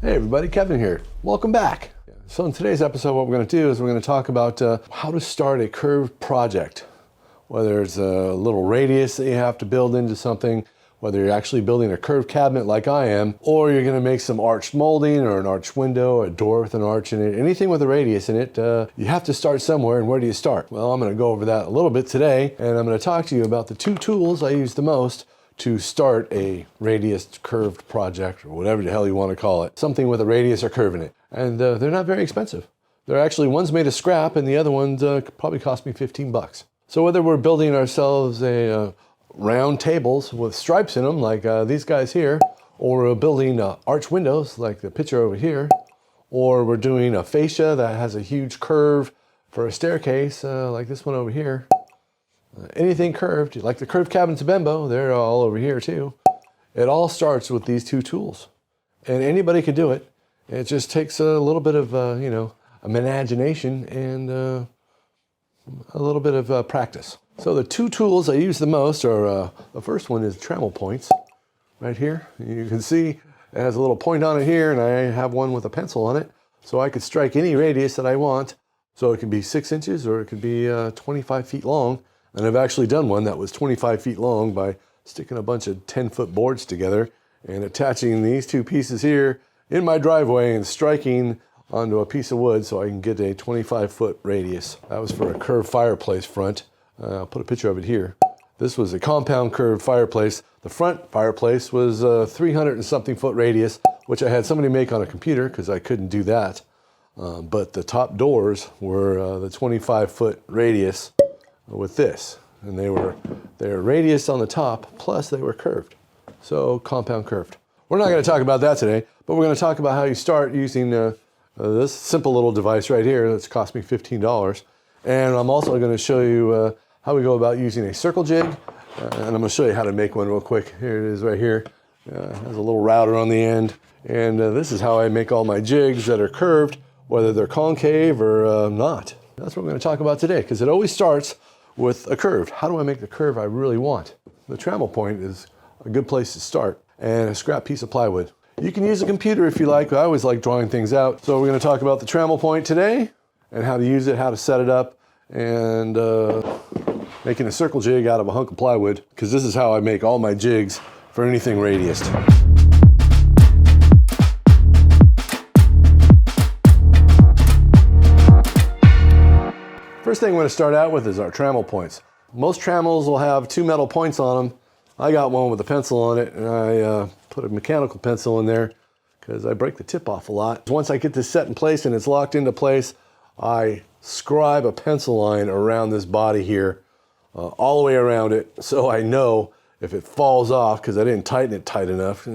Hey everybody, Kevin here. Welcome back. So in today's episode, what we're going to do is we're going to talk about how to start a curved project. Whether it's a little radius that you have to build into something, whether you're actually building a curved cabinet like I am, or you're going to make some arched molding or an arched window, a door with an arch in it, anything with a radius in it, you have to start somewhere, and where do you start? Well, I'm going to go over that a little bit today, and I'm going to talk to you about the two tools I use the most to start a radius curved project, or whatever the hell you want to call it. Something with a radius or curve in it. And they're not very expensive. They're actually, one's made of scrap and the other one's probably cost me 15 bucks. So whether we're building ourselves a round tables with stripes in them, like these guys here, or we're building arch windows, like the picture over here, or we're doing a fascia that has a huge curve for a staircase, like this one over here. Anything curved, like the curved cabinets of Bembo, they're all over here too. It all starts with these two tools. And anybody can do it. It just takes a little bit of, imagination and a little bit of practice. So the two tools I use the most are, the first one is trammel points, right here. You can see it has a little point on it here, and I have one with a pencil on it. So I could strike any radius that I want. So it could be 6 inches or it could be 25 feet long. And I've actually done one that was 25 feet long by sticking a bunch of 10-foot boards together and attaching these two pieces here in my driveway and striking onto a piece of wood so I can get a 25-foot radius. That was for a curved fireplace front. I'll put a picture of it here. This was a compound curved fireplace. The front fireplace was 300 and something foot radius, which I had somebody make on a computer because I couldn't do that. But the top doors were the 25-foot radius with this, and they were radius on the top, plus they were curved, so compound curved. We're not going to talk about that today, but we're going to talk about how you start using this simple little device right here that's cost me $15, and I'm also going to show you how we go about using a circle jig, and I'm going to show you how to make one real quick. Here it is right here. It has a little router on the end, and this is how I make all my jigs that are curved, whether they're concave or not. That's what we're going to talk about today, because it always starts with a curve. How do I make the curve I really want? The trammel point is a good place to start, and a scrap piece of plywood. You can use a computer if you like. I always like drawing things out. So we're going to talk about the trammel point today, and how to use it, how to set it up, and making a circle jig out of a hunk of plywood, because this is how I make all my jigs for anything radiused. First thing we're going to start out with is our trammel points. Most trammels will have two metal points on them. I got one with a pencil on it, and I put a mechanical pencil in there because I break the tip off a lot. Once I get this set in place and it's locked into place, I scribe a pencil line around this body here, all the way around it, so I know if it falls off, because I didn't tighten it tight enough.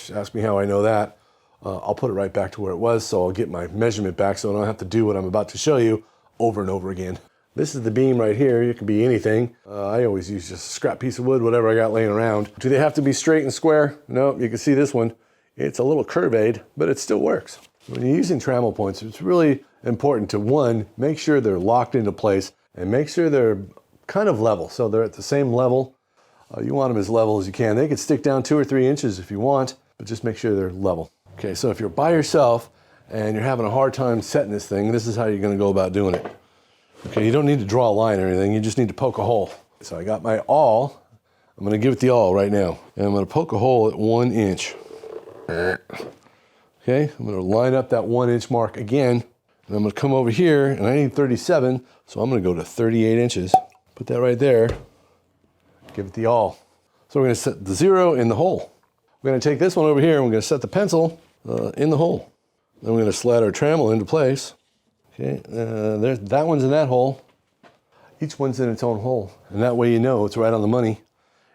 Ask me how I know that. I'll put it right back to where it was, so I'll get my measurement back so I don't have to do what I'm about to show you over and over again. This is the beam right here. It could be anything. I always use just a scrap piece of wood, whatever I got laying around. Do they have to be straight and square? No, you can see this one. It's a little curved, but it still works. When you're using trammel points, it's really important to, one, make sure they're locked into place and make sure they're kind of level. So they're at the same level. You want them as level as you can. They could stick down 2 or 3 inches if you want, but just make sure they're level. Okay, so if you're by yourself and you're having a hard time setting this thing, this is how you're going to go about doing it. Okay, you don't need to draw a line or anything, you just need to poke a hole. So I got my awl. I'm going to give it the awl right now, and I'm going to poke a hole at 1 inch. Okay, I'm going to line up that 1 inch mark again, and I'm going to come over here, and I need 37, so I'm going to go to 38 inches. Put that right there, give it the awl. So we're going to set the 0 in the hole. We're going to take this one over here, and we're going to set the pencil in the hole. Then we're going to slide our trammel into place. Okay, that one's in that hole. Each one's in its own hole, and that way you know it's right on the money.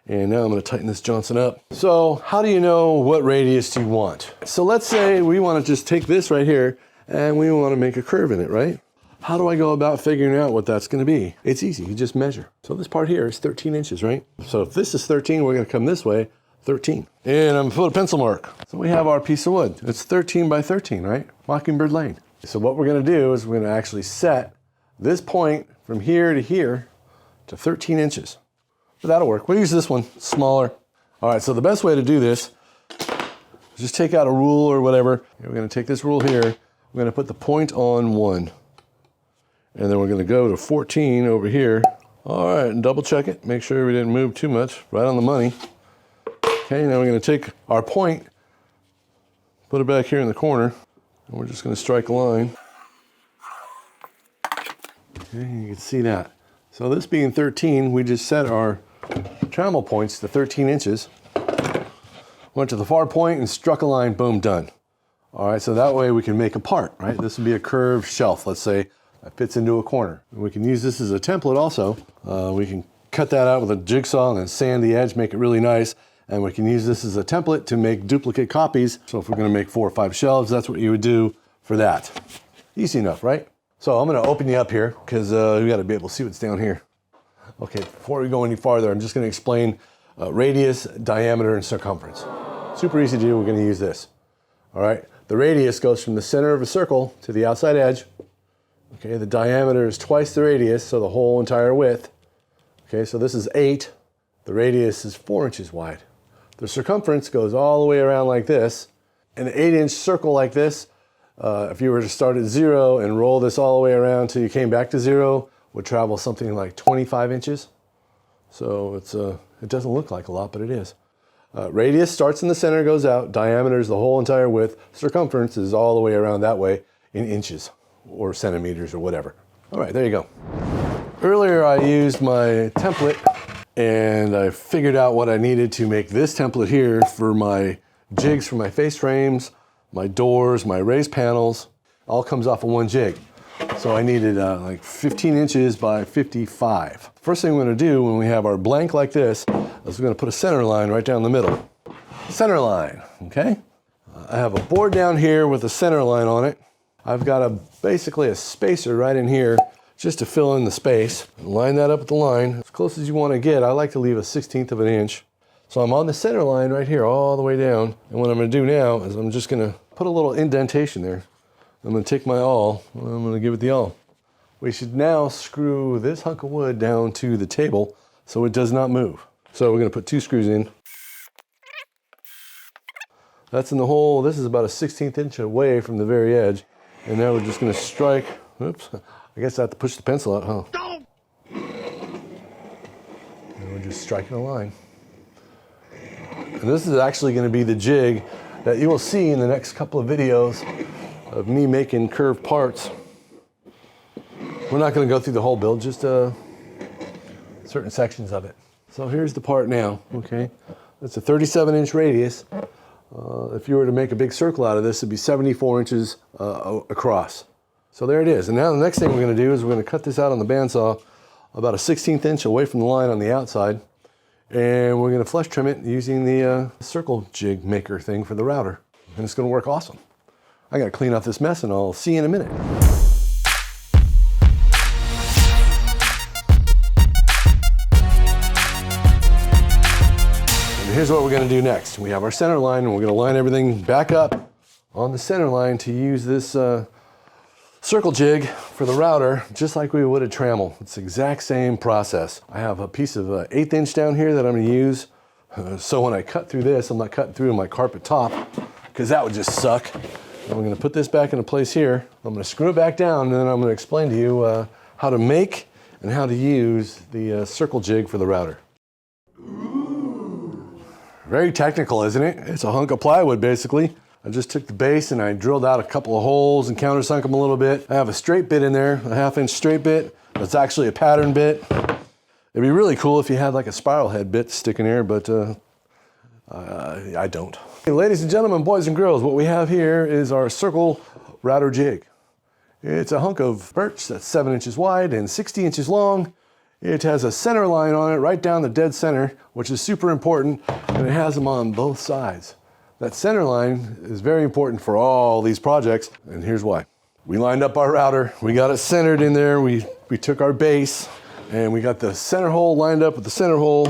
And now I'm going to tighten this Johnson up. So how do you know what radius you want? So let's say we want to just take this right here and we want to make a curve in it, right? How do I go about figuring out what that's going to be? It's easy, you just measure. So this part here is 13 inches, right? So if this is 13, we're going to come this way, 13. And I'm going to put a pencil mark. So we have our piece of wood. It's 13 by 13, right? Mockingbird Lane. So what we're going to do is we're going to actually set this point from here to 13 inches. So that'll work. We'll use this one, smaller. All right, so the best way to do this Just take out a rule or whatever. We're going to take this rule here. We're going to put the point on 1. And then we're going to go to 14 over here. All right, and double check it. Make sure we didn't move too much. Right on the money. Okay, now we're going to take our point, put it back here in the corner, and we're just going to strike a line. Okay, you can see that. So this being 13, we just set our trammel points to 13 inches. Went to the far point and struck a line, boom, done. All right, so that way we can make a part, right? This would be a curved shelf, let's say, that fits into a corner. We can use this as a template also. We can cut that out with a jigsaw and then sand the edge, make it really nice. And we can use this as a template to make duplicate copies. So if we're gonna make 4 or 5 shelves, that's what you would do for that. Easy enough, right? So I'm gonna open you up here because we gotta be able to see what's down here. Okay, before we go any farther, I'm just gonna explain radius, diameter, and circumference. Super easy to do, we're gonna use this. All right, the radius goes from the center of a circle to the outside edge. Okay, the diameter is twice the radius, so the whole entire width. Okay, so this is 8. The radius is 4 inches wide. The circumference goes all the way around like this. An 8-inch circle like this, if you were to start at 0 and roll this all the way around till you came back to 0, would travel something like 25 inches. So it doesn't look like a lot, but it is. Radius starts in the center, goes out. Diameter is the whole entire width. Circumference is all the way around that way in inches or centimeters or whatever. All right, there you go. Earlier I used my template and I figured out what I needed to make this template here for my jigs for my face frames, my doors, my raised panels. All comes off of one jig. So I needed like 15 inches by 55. First thing we're gonna do when we have our blank like this is we're gonna put a center line right down the middle. Center line, okay? I have a board down here with a center line on it. I've got basically a spacer right in here just to fill in the space. Line that up with the line as close as you wanna get. I like to leave a 1/16 of an inch. So I'm on the center line right here all the way down. And what I'm gonna do now is I'm just gonna put a little indentation there. I'm gonna take my awl, and I'm gonna give it the awl. We should now screw this hunk of wood down to the table so it does not move. So we're gonna put 2 screws in. That's in the hole. This is about a 1/16 inch away from the very edge. And now we're just gonna strike, oops, I guess I have to push the pencil out, huh? And we're just striking a line. And this is actually gonna be the jig that you will see in the next couple of videos of me making curved parts. We're not going to go through the whole build, just certain sections of it. So here's the part now, okay? That's a 37-inch radius. If you were to make a big circle out of this, it'd be 74 inches across. So there it is. And now the next thing we're going to do is we're going to cut this out on the bandsaw about a 1/16 inch away from the line on the outside. And we're going to flush trim it using the circle jig maker thing for the router. And it's going to work awesome. I got to clean up this mess and I'll see you in a minute. And here's what we're going to do next. We have our center line and we're going to line everything back up on the center line to use this circle jig for the router, just like we would a trammel. It's the exact same process. I have a piece of 1/8 inch down here that I'm going to use. So when I cut through this, I'm not cutting through my carpet top because that would just suck. I'm going to put this back into place here. I'm going to screw it back down, and then I'm going to explain to you how to make and how to use the circle jig for the router. Very technical, isn't it? It's a hunk of plywood, basically. I just took the base and I drilled out a couple of holes and countersunk them a little bit. I have a straight bit in there, a 1/2 inch straight bit. That's actually a pattern bit. It'd be really cool if you had like a spiral head bit sticking there, but I don't. Hey, ladies and gentlemen, boys and girls, what we have here is our circle router jig. It's a hunk of birch that's 7 inches wide and 60 inches long. It has a center line on it right down the dead center, which is super important, and it has them on both sides. That center line is very important for all these projects, and here's why. We lined up our router, we got it centered in there, we took our base, and we got the center hole lined up with the center hole,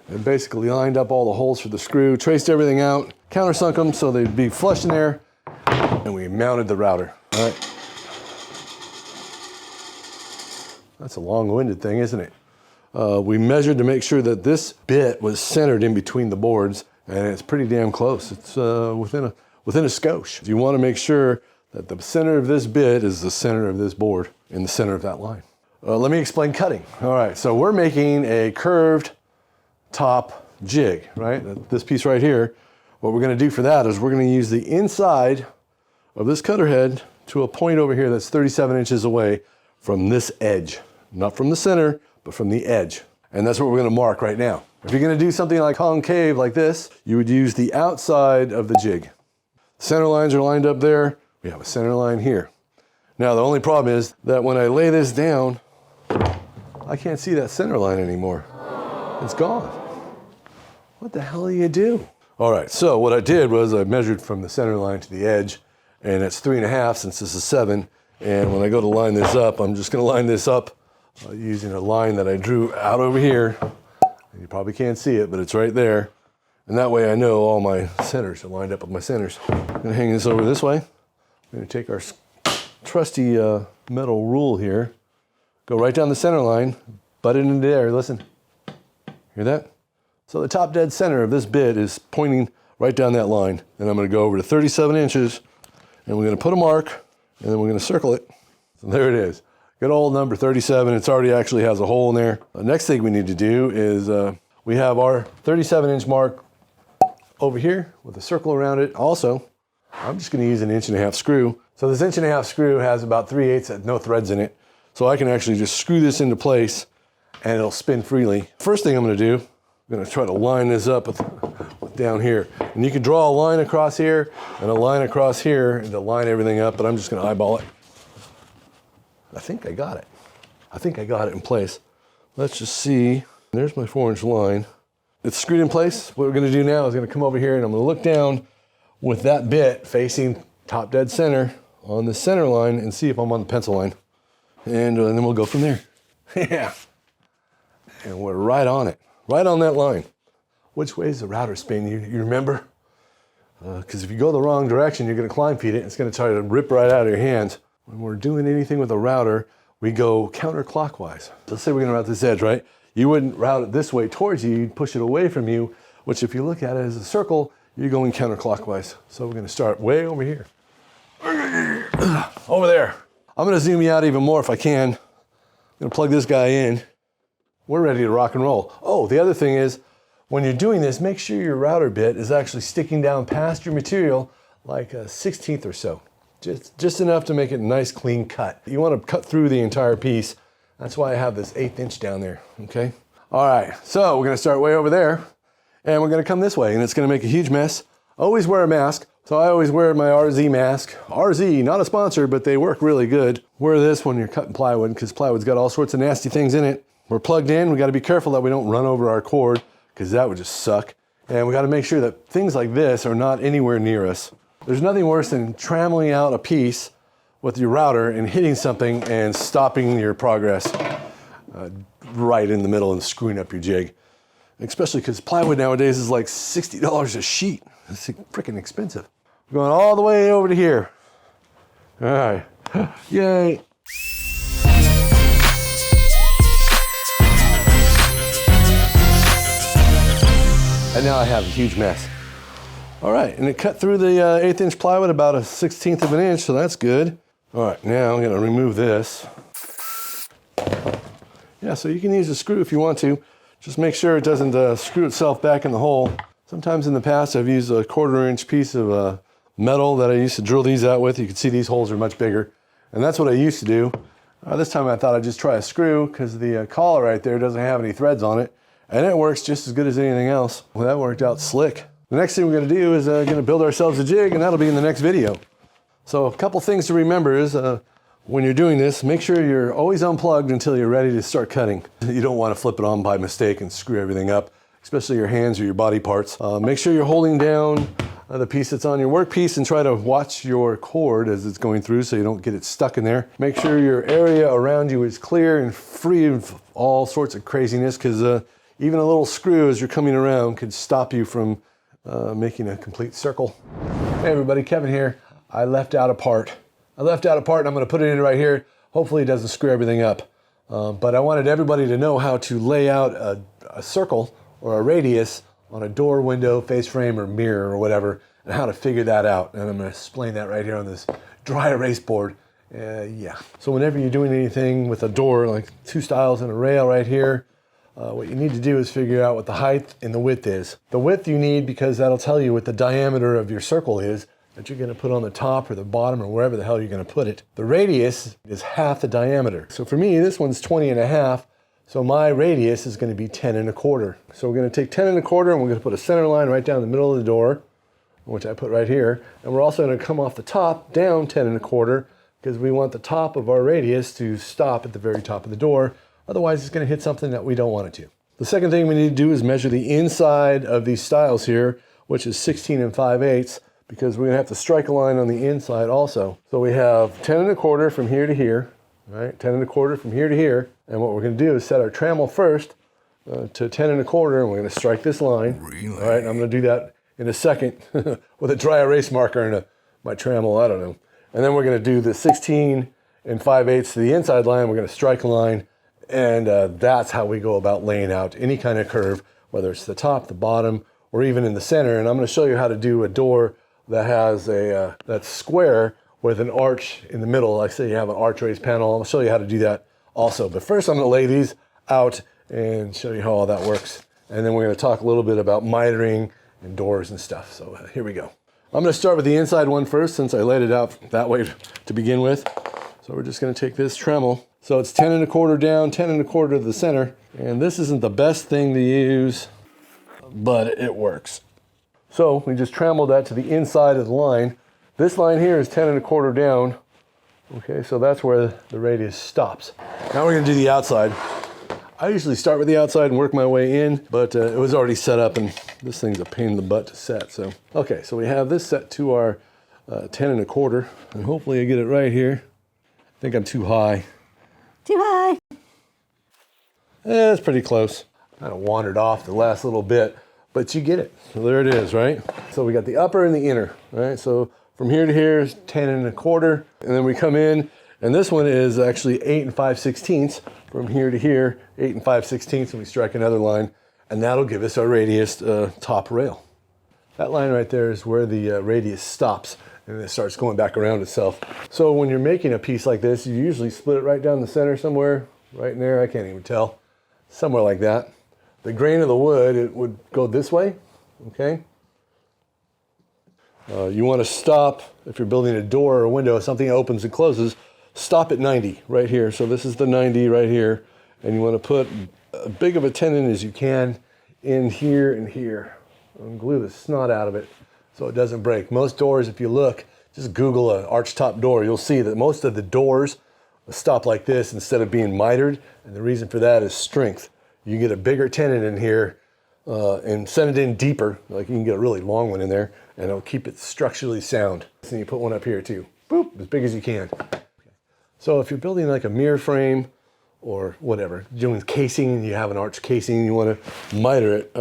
and basically lined up all the holes for the screw, traced everything out, countersunk them so they'd be flush in there, and we mounted the router. All right. That's a long-winded thing, isn't it? We measured to make sure that this bit was centered in between the boards, And it's pretty damn close. It's within a skosh. You want to make sure that the center of this bit is the center of this board in the center of that line. Let me explain cutting. All right, so we're making a curved top jig, right? This piece right here. What we're going to do for that is we're going to use the inside of this cutter head to a point over here that's 37 inches away from this edge. Not from the center, but from the edge. And that's what we're going to mark right now. If you're going to do something like concave like this, you would use the outside of the jig. Center lines are lined up there. We have a center line here. Now the only problem is that when I lay this down, I can't see that center line anymore. It's gone. What the hell do you do? All right, so what I did was I measured from the center line to the edge, and it's 3.5 since this is 7. And when I go to line this up, I'm just going to line this up using a line that I drew out over here. You probably can't see it, but it's right there. And that way I know all my centers are lined up with my centers. I'm going to hang this over this way. I'm going to take our trusty metal rule here, go right down the center line, butt it into there. Listen, hear that? So the top dead center of this bit is pointing right down that line. And I'm going to go over to 37 inches, and we're going to put a mark, and then we're going to circle it. So there it is. Good old number 37. It's already actually has a hole in there. The next thing we need to do is we have our 37-inch mark over here with a circle around it. Also, I'm just going to use an 1.5 inch screw. So this 1.5 inch screw has about 3/8 no threads in it. So I can actually just screw this into place and it'll spin freely. First thing I'm going to do, I'm going to try to line this up with down here. And you can draw a line across here and a line across here and to line everything up, but I'm just going to eyeball it. I think I got it. I think I got it in place. Let's just see. There's my 4-inch line. It's screwed in place. What we're going to do now is going to come over here and I'm going to look down with that bit facing top dead center on the center line and see if I'm on the pencil line. And then we'll go from there. Yeah. And we're right on it. Right on that line. Which way is the router spin? You remember? Because if you go the wrong direction, you're going to climb feed it. It's going to try to rip right out of your hands. When we're doing anything with a router, we go counterclockwise. Let's say we're going to route this edge, right? You wouldn't route it this way towards you. You'd push it away from you, which if you look at it as a circle, you're going counterclockwise. So we're going to start way over here. Over there. I'm going to zoom you out even more if I can. I'm going to plug this guy in. We're ready to rock and roll. Oh, the other thing is, when you're doing this, make sure your router bit is actually sticking down past your material like a 1/16 or so. Just enough to make it a nice clean cut. You want to cut through the entire piece. That's why I have this 1/8 inch down there, okay? All right, so we're gonna start way over there and we're gonna come this way and it's gonna make a huge mess. Always wear a mask. So I always wear my RZ mask. RZ, not a sponsor, but they work really good. Wear this when you're cutting plywood because plywood's got all sorts of nasty things in it. We're plugged in. We gotta be careful that we don't run over our cord because that would just suck. And we gotta make sure that things like this are not anywhere near us. There's nothing worse than trammeling out a piece with your router and hitting something and stopping your progress right in the middle and screwing up your jig. Especially because plywood nowadays is like $60 a sheet. It's freaking expensive. We're going all the way over to here. All right, yay. And now I have a huge mess. All right, and it cut through the 1/8 inch plywood about a 1/16 of an inch, so that's good. All right, now I'm gonna remove this. Yeah, so you can use a screw if you want to. Just make sure it doesn't screw itself back in the hole. Sometimes in the past I've used a 1/4 inch piece of metal that I used to drill these out with. You can see these holes are much bigger. And that's what I used to do. This time I thought I'd just try a screw because the collar right there doesn't have any threads on it. And it works just as good as anything else. Well, that worked out slick. The next thing we're gonna do is gonna build ourselves a jig, and that'll be in the next video. So a couple things to remember is when you're doing this, make sure you're always unplugged until you're ready to start cutting. You don't wanna flip it on by mistake and screw everything up, especially your hands or your body parts. Make sure you're holding down the piece that's on your workpiece and try to watch your cord as it's going through so you don't get it stuck in there. Make sure your area around you is clear and free of all sorts of craziness because even a little screw as you're coming around could stop you from making a complete circle. Hey everybody, Kevin here. I left out a part. And I'm gonna put it in right here. Hopefully it doesn't screw everything up. But I wanted everybody to know how to lay out a circle or a radius on a door, window, face frame, or mirror, or whatever, and how to figure that out. And I'm going to explain that right here on this dry erase board. Yeah. So whenever you're doing anything with a door, like 2 stiles and a rail right here, what you need to do is figure out what the height and the width is. The width you need because that'll tell you what the diameter of your circle is that you're going to put on the top or the bottom or wherever the hell you're going to put it. The radius is half the diameter. So for me, this one's 20.5. So my radius is going to be 10.25. So we're going to take 10.25 and we're going to put a center line right down the middle of the door, which I put right here. And we're also going to come off the top down 10.25 because we want the top of our radius to stop at the very top of the door. Otherwise, it's going to hit something that we don't want it to. The second thing we need to do is measure the inside of these stiles here, which is 16 5/8, because we're going to have to strike a line on the inside also. So we have 10.25 from here to here, right? 10.25 from here to here. And what we're going to do is set our trammel first to 10.25, and we're going to strike this line. Really? All right, and I'm going to do that in a second with a dry erase marker and my trammel, I don't know. And then we're going to do the 16 5/8 to the inside line. We're going to strike a line, and that's how we go about laying out any kind of curve, whether it's the top, the bottom, or even in the center. And I'm going to show you how to do a door that has that's square with an arch in the middle. Like say you have an arch raised panel. I'll show you how to do that also. But first I'm going to lay these out and show you how all that works. And then we're going to talk a little bit about mitering and doors and stuff. So here we go. I'm going to start with the inside one first since I laid it out that way to begin with. So we're just going to take this trammel. So it's 10.25 down, 10.25 to the center. And this isn't the best thing to use, but it works. So we just trammel that to the inside of the line. This line here is 10.25 down. Okay, so that's where the radius stops. Now we're going to do the outside. I usually start with the outside and work my way in, but it was already set up and this thing's a pain in the butt to set. So, okay, so we have this set to our 10.25, and hopefully I get it right here. I think I'm too high. Too high. Yeah, it's pretty close. Kind of wandered off the last little bit, but you get it. So there it is, right? So we got the upper and the inner, right? So from here to here is 10.25, and then we come in, and this one is actually 8 5/16. From here to here, 8 5/16, and we strike another line, and that'll give us our radius top rail. That line right there is where the radius stops, and it starts going back around itself. So when you're making a piece like this, you usually split it right down the center somewhere, right in there, I can't even tell, somewhere like that. The grain of the wood, it would go this way, okay? You want to stop, if you're building a door or a window, something opens and closes, stop at 90 right here. So this is the 90 right here. And you want to put as big of a tenon as you can in here and here. And glue the snot out of it so it doesn't break. Most doors, if you look, just Google an arch-top door, you'll see that most of the doors stop like this instead of being mitered. And the reason for that is strength. You can get a bigger tenon in here and send it in deeper, like you can get a really long one in there, and it'll keep it structurally sound. So you put one up here too, boop, as big as you can. Okay. So if you're building like a mirror frame or whatever, doing casing, and you have an arch casing, you want to miter it,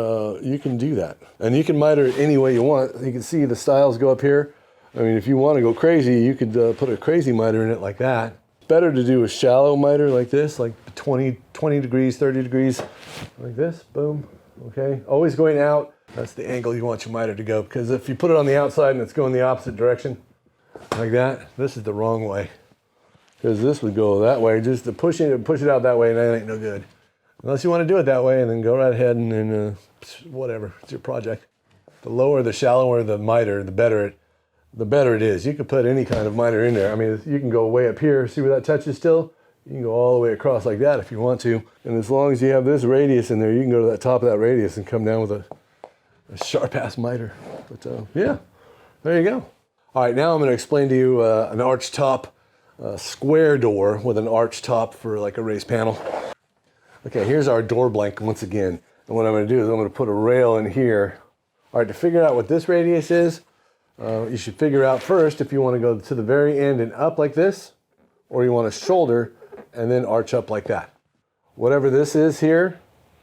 you can do that. And you can miter it any way you want. You can see the stiles go up here. I mean, if you want to go crazy, you could put a crazy miter in it like that. It's better to do a shallow miter like this, like 20 degrees, 30 degrees, like this, boom. Okay, always going out. That's the angle you want your miter to go, because if you put it on the outside and it's going the opposite direction, like that, this is the wrong way. Because this would go that way, just to push it out that way, and that ain't no good. Unless you want to do it that way, and then go right ahead and then whatever, it's your project. The lower, the shallower the miter, the better it is. You can put any kind of miter in there. I mean, you can go way up here, see where that touches still? You can go all the way across like that if you want to. And as long as you have this radius in there, you can go to the top of that radius and come down with a sharp-ass miter. But yeah, there you go. All right, now I'm going to explain to you an arch top square door with an arch top for like a raised panel. Okay, here's our door blank once again. And what I'm going to do is I'm going to put a rail in here. All right, to figure out what this radius is, you should figure out first if you want to go to the very end and up like this, or you want to shoulder and then arch up like that. Whatever this is here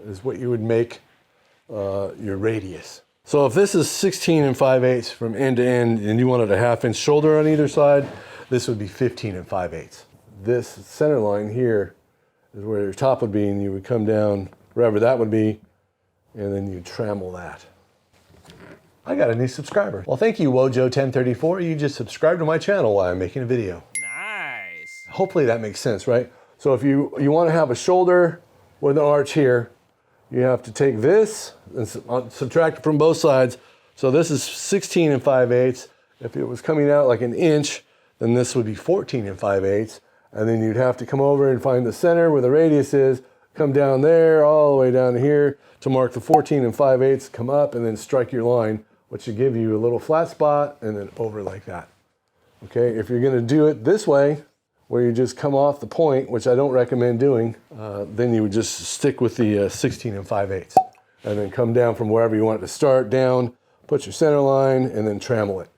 is what you would make your radius. So if this is 16 5/8 from end to end and you wanted a 1/2 inch shoulder on either side, this would be 15 5/8. This center line here is where your top would be, and you would come down wherever that would be, and then you'd trammel that. I got a new subscriber. Well, thank you, Wojo1034. You just subscribed to my channel while I'm making a video. Nice. Hopefully that makes sense, right? So if you want to have a shoulder with an arch here, you have to take this and subtract it from both sides. So this is 16 5/8. If it was coming out like an inch, then this would be 14 5/8. And then you'd have to come over and find the center where the radius is, come down there, all the way down to here to mark the 14 5/8, come up and then strike your line, which should give you a little flat spot and then over like that. Okay, if you're gonna do it this way, where you just come off the point, which I don't recommend doing, then you would just stick with the 16 5/8 and then come down from wherever you want it to start down, put your center line and then trammel it.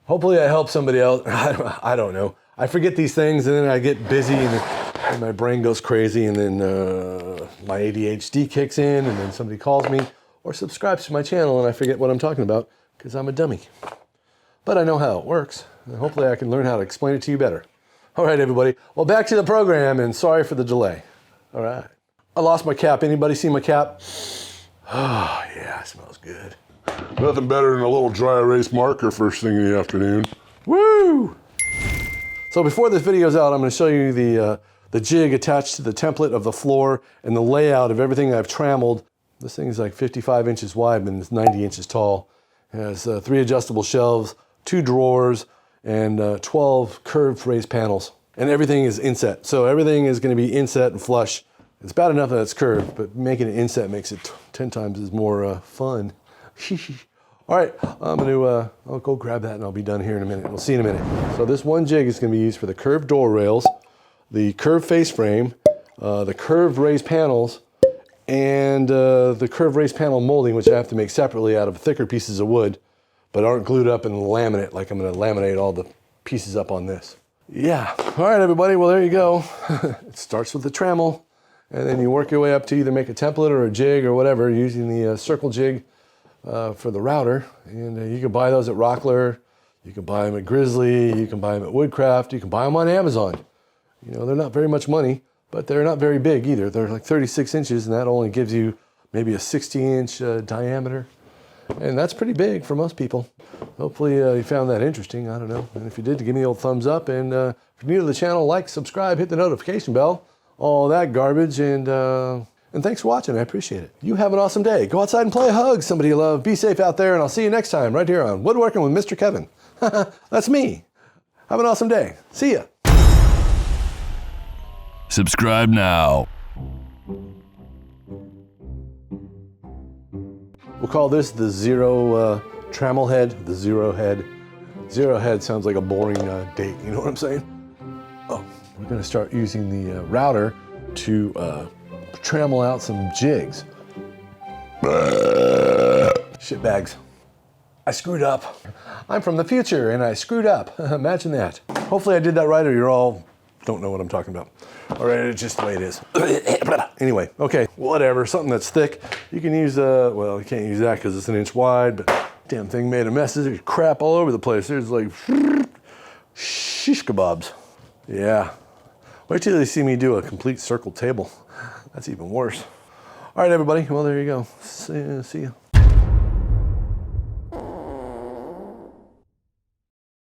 Hopefully I help somebody else. I don't know. I forget these things and then I get busy and my brain goes crazy and then my ADHD kicks in and then somebody calls me or subscribes to my channel and I forget what I'm talking about because I'm a dummy. But I know how it works and hopefully I can learn how to explain it to you better. All right, everybody. Well, back to the program and sorry for the delay. All right. I lost my cap. Anybody see my cap? Oh, yeah, it smells good. Nothing better than a little dry erase marker first thing in the afternoon. Woo! So before this video's out, I'm going to show you the jig attached to the template of the floor and the layout of everything I've trammeled. This thing is like 55 inches wide and it's 90 inches tall. It has 3 adjustable shelves, 2 drawers, and 12 curved raised panels. And everything is inset. So everything is going to be inset and flush. It's bad enough that it's curved, but making it inset makes it 10 times as more fun. All right, I'll go grab that and I'll be done here in a minute. We'll see you in a minute. So this one jig is going to be used for the curved door rails, the curved face frame, the curved raised panels, and the curved raised panel molding, which I have to make separately out of thicker pieces of wood, but aren't glued up in laminate like I'm going to laminate all the pieces up on this. Yeah, all right, everybody, well, there you go. It starts with the trammel, and then you work your way up to either make a template or a jig or whatever using the circle jig for the router. And you can buy those at Rockler, you can buy them at Grizzly, you can buy them at Woodcraft, you can buy them on Amazon. You know, they're not very much money, but they're not very big either. They're like 36 inches, and that only gives you maybe a 60-inch diameter. And that's pretty big for most people. Hopefully you found that interesting. I don't know. And if you did, give me the old thumbs up. And if you're new to the channel, like, subscribe, hit the notification bell, all that garbage. And thanks for watching. I appreciate it. You have an awesome day. Go outside and play, hug somebody you love. Be safe out there. And I'll see you next time right here on Woodworking with Mr. Kevin. That's me. Have an awesome day. See ya. Subscribe now. We'll call this the zero trammel head, the zero head. Zero head sounds like a boring date, you know what I'm saying? Oh, we're gonna start using the router to trammel out some jigs. Shit bags. I screwed up. I'm from the future and I screwed up. Imagine that. Hopefully I did that right or you're all don't know what I'm talking about. All right, it's just the way it is. Anyway, okay, whatever, something that's thick. You can use, well, you can't use that because it's an inch wide, but damn thing made a mess. There's crap all over the place. There's like shish kebabs. Yeah. Wait till they see me do a complete circle table. That's even worse. All right, everybody. Well, there you go. See ya.